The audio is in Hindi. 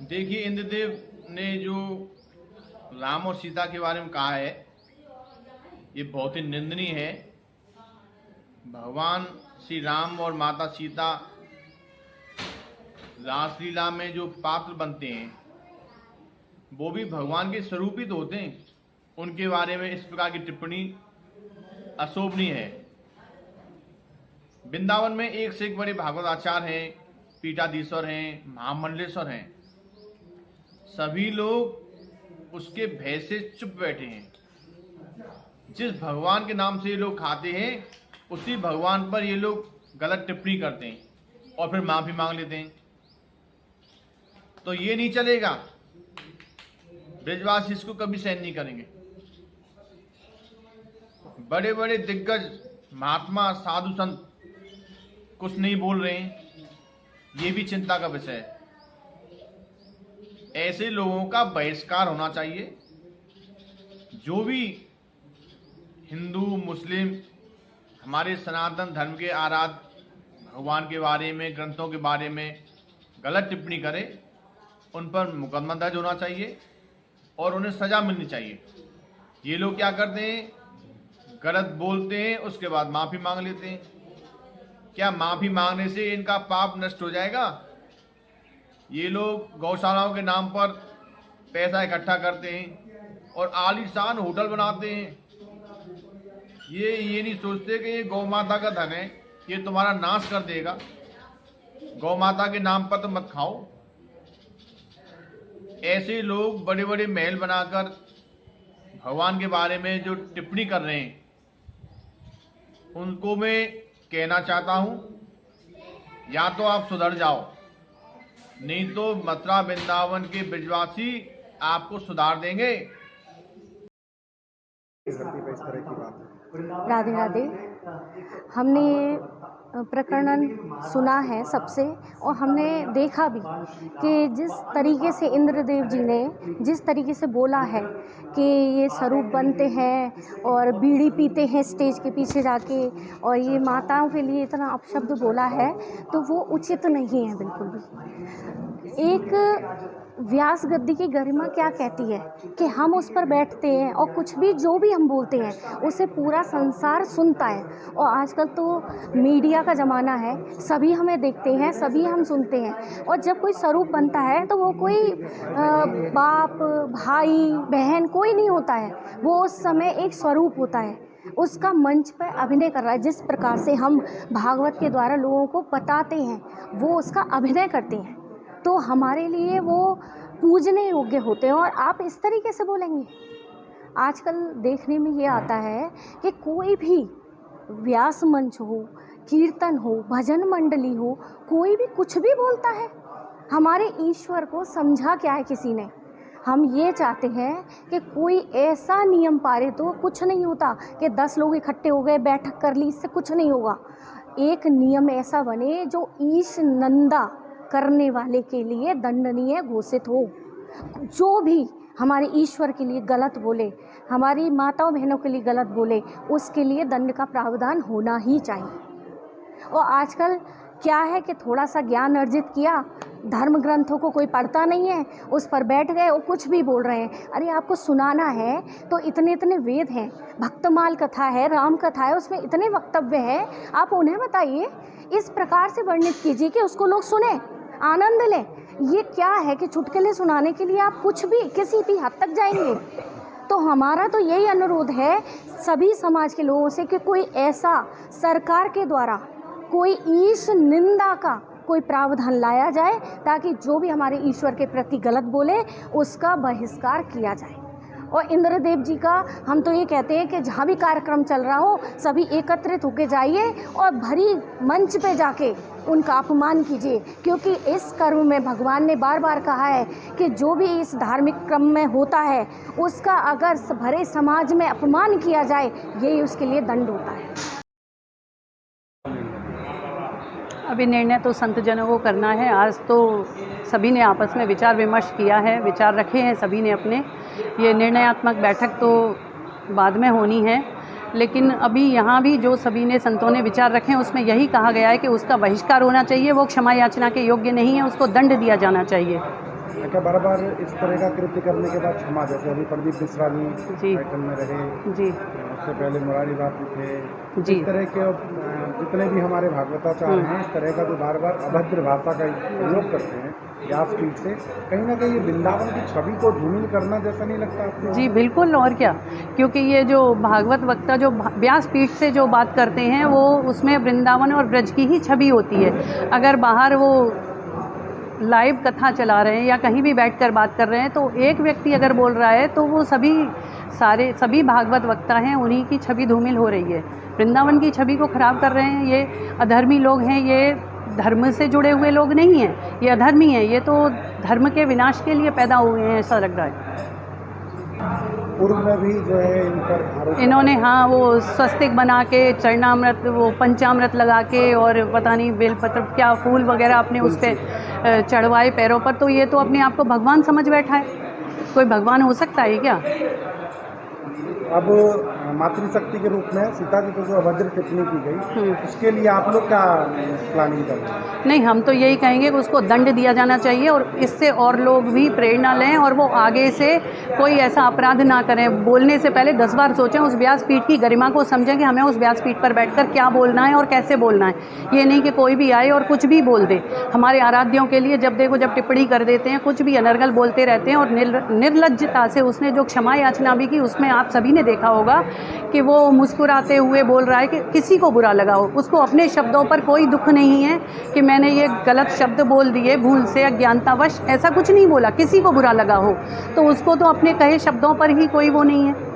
देखिए, इंद्रदेव ने जो राम और सीता के बारे में कहा है, ये बहुत ही निंदनीय है। भगवान श्री राम और माता सीता रासलीला में जो पात्र बनते हैं, वो भी भगवान के स्वरूप ही तो होते हैं। उनके बारे में इस प्रकार की टिप्पणी अशोभनीय है। वृंदावन में एक से एक बड़े भागवत आचार्य हैं, पीठाधीश्वर हैं, महामंडलेश्वर हैं। सभी लोग उसके भय से चुप बैठे हैं। जिस भगवान के नाम से ये लोग खाते हैं, उसी भगवान पर ये लोग गलत टिप्पणी करते हैं और फिर माफी मांग लेते हैं। तो ये नहीं चलेगा। ब्रजवासी इसको कभी सहन नहीं करेंगे। बड़े बड़े दिग्गज महात्मा साधु संत कुछ नहीं बोल रहे हैं, ये भी चिंता का विषय है। ऐसे लोगों का बहिष्कार होना चाहिए। जो भी हिंदू मुस्लिम हमारे सनातन धर्म के आराध्य भगवान के बारे में, ग्रंथों के बारे में गलत टिप्पणी करे, उन पर मुकदमा दर्ज होना चाहिए और उन्हें सजा मिलनी चाहिए। ये लोग क्या करते हैं, गलत बोलते हैं, उसके बाद माफ़ी मांग लेते हैं। क्या माफ़ी मांगने से इनका पाप नष्ट हो जाएगा? ये लोग गौशालाओं के नाम पर पैसा इकट्ठा करते हैं और आलीशान होटल बनाते हैं। ये नहीं सोचते कि ये गौ माता का धन है, ये तुम्हारा नाश कर देगा। गौ माता के नाम पर तो मत खाओ। ऐसे लोग बड़े बड़े महल बनाकर भगवान के बारे में जो टिप्पणी कर रहे हैं, उनको मैं कहना चाहता हूं, या तो आप सुधर जाओ, नहीं तो मथुरा वृंदावन के ब्रजवासी आपको सुधार देंगे। राधे राधे। हमने ये प्रकरण सुना है सबसे, और हमने देखा भी कि जिस तरीके से इंद्रदेव जी ने जिस तरीके से बोला है कि ये स्वरूप बनते हैं और बीड़ी पीते हैं स्टेज के पीछे जाके, और ये माताओं के लिए इतना अपशब्द बोला है, तो वो उचित नहीं है बिल्कुल भी। एक व्यास गद्दी की गरिमा क्या कहती है कि हम उस पर बैठते हैं और कुछ भी जो भी हम बोलते हैं उसे पूरा संसार सुनता है। और आजकल तो मीडिया का ज़माना है, सभी हमें देखते हैं, सभी हम सुनते हैं। और जब कोई स्वरूप बनता है तो वो कोई बाप भाई बहन कोई नहीं होता है, वो उस समय एक स्वरूप होता है, उसका मंच पर अभिनय कर रहा है। जिस प्रकार से हम भागवत के द्वारा लोगों को बताते हैं, वो उसका अभिनय करते हैं, तो हमारे लिए वो पूजने योग्य होते हैं। और आप इस तरीके से बोलेंगे। आजकल देखने में ये आता है कि कोई भी व्यास मंच हो, कीर्तन हो, भजन मंडली हो, कोई भी कुछ भी बोलता है। हमारे ईश्वर को समझा क्या है किसी ने? हम ये चाहते हैं कि कोई ऐसा नियम पारित हो, कुछ नहीं होता कि 10 लोग इकट्ठे हो गए, बैठक कर ली, इससे कुछ नहीं होगा। एक नियम ऐसा बने जो ईश नंदा करने वाले के लिए दंडनीय घोषित हो। जो भी हमारे ईश्वर के लिए गलत बोले, हमारी माताओं बहनों के लिए गलत बोले, उसके लिए दंड का प्रावधान होना ही चाहिए। और आजकल क्या है कि थोड़ा सा ज्ञान अर्जित किया, धर्म ग्रंथों को कोई पढ़ता नहीं है, उस पर बैठ गए और कुछ भी बोल रहे हैं। अरे आपको सुनाना है तो इतने इतने वेद हैं, भक्तमाल कथा है, राम कथा है, उसमें इतने वक्तव्य हैं, आप उन्हें बताइए, इस प्रकार से वर्णित कीजिए कि उसको लोग सुने, आनंद लें। ये क्या है कि चुटकुले सुनाने के लिए आप कुछ भी किसी भी हद तक जाएंगे। तो हमारा तो यही अनुरोध है सभी समाज के लोगों से कि कोई ऐसा सरकार के द्वारा कोई ईश निंदा का कोई प्रावधान लाया जाए, ताकि जो भी हमारे ईश्वर के प्रति गलत बोले उसका बहिष्कार किया जाए। और इंद्रदेव जी का हम तो ये कहते हैं कि जहाँ भी कार्यक्रम चल रहा हो, सभी एकत्रित होकर जाइए और भरी मंच पे जाके उनका अपमान कीजिए, क्योंकि इस कर्म में भगवान ने बार बार कहा है कि जो भी इस धार्मिक क्रम में होता है उसका अगर भरे समाज में अपमान किया जाए, यही उसके लिए दंड होता है। अभी निर्णय तो संतजनों को करना है। आज तो सभी ने आपस में विचार विमर्श किया है, विचार रखे हैं सभी ने अपने। ये निर्णयात्मक बैठक तो बाद में होनी है, लेकिन अभी यहाँ भी जो सभी ने संतों ने विचार रखे हैं उसमें यही कहा गया है कि उसका बहिष्कार होना चाहिए, वो क्षमा याचना के योग्य नहीं है, उसको दंड दिया जाना चाहिए। क्या बार बार इस तरह का कृत्य करने के बाद क्षमा, जैसे अभी प्रदीप मिश्रा जी। भी टाइटल में रहे, जी उससे पहले मुरारी बापू थे, जी। इस तरह के जितने भी हमारे भागवताचार्य हैं, इस तरह का जो बार बार अभद्र भाषा का प्रयोग करते हैं व्यासपीठ से, कहीं ना कहीं ये वृंदावन की छवि को धूमिल करना जैसा नहीं लगता आपको? जी बिल्कुल, और क्या, क्योंकि ये जो भागवत वक्ता जो व्यासपीठ से जो बात करते हैं वो उसमें वृंदावन और ब्रज की ही छवि होती है। अगर बाहर वो लाइव कथा चला रहे हैं या कहीं भी बैठकर बात कर रहे हैं तो एक व्यक्ति अगर बोल रहा है तो वो सभी भागवत वक्ता हैं, उन्हीं की छवि धूमिल हो रही है, वृंदावन की छवि को खराब कर रहे हैं। ये अधर्मी लोग हैं, ये धर्म से जुड़े हुए लोग नहीं हैं, ये अधर्मी हैं, ये तो धर्म के विनाश के लिए पैदा हुए हैं, ऐसा लग रहा है। पूर्व में भी जो है इन पर आरोप इन्होंने हाँ वो स्वस्तिक बना के चरणामृत वो पंचामृत लगा के और पता नहीं बेलपत्र क्या फूल वगैरह अपने उस पर चढ़वाए पैरों पर, तो ये तो अपने आप को भगवान समझ बैठा है। कोई भगवान हो सकता है क्या? अब मातृशक्ति के रूप में सीता जी को जो अभद्र टिप्पणी की गई, उसके लिए आप लोग क्या प्लानिंग कर रहे हैं? नहीं, हम तो यही कहेंगे कि उसको दंड दिया जाना चाहिए और इससे और लोग भी प्रेरणा लें और वो आगे से कोई ऐसा अपराध ना करें। बोलने से पहले 10 बार सोचें, उस व्यासपीठ की गरिमा को समझें कि हमें उस व्यासपीठ पर बैठकर क्या बोलना है और कैसे बोलना है। ये नहीं कि कोई भी आए और कुछ भी बोल दे। हमारे आराध्यों के लिए जब देखो जब टिप्पणी कर देते हैं, कुछ भी अनर्गल बोलते रहते हैं और निर्लज्जता से उसने जो क्षमा याचना भी की, उसमें आप सभी ने देखा होगा कि वो मुस्कुराते हुए बोल रहा है कि किसी को बुरा लगा हो, उसको अपने शब्दों पर कोई दुख नहीं है कि मैंने ये गलत शब्द बोल दिए भूल से अज्ञानतावश, ऐसा कुछ नहीं बोला, किसी को बुरा लगा हो तो उसको तो अपने कहे शब्दों पर ही कोई वो नहीं है।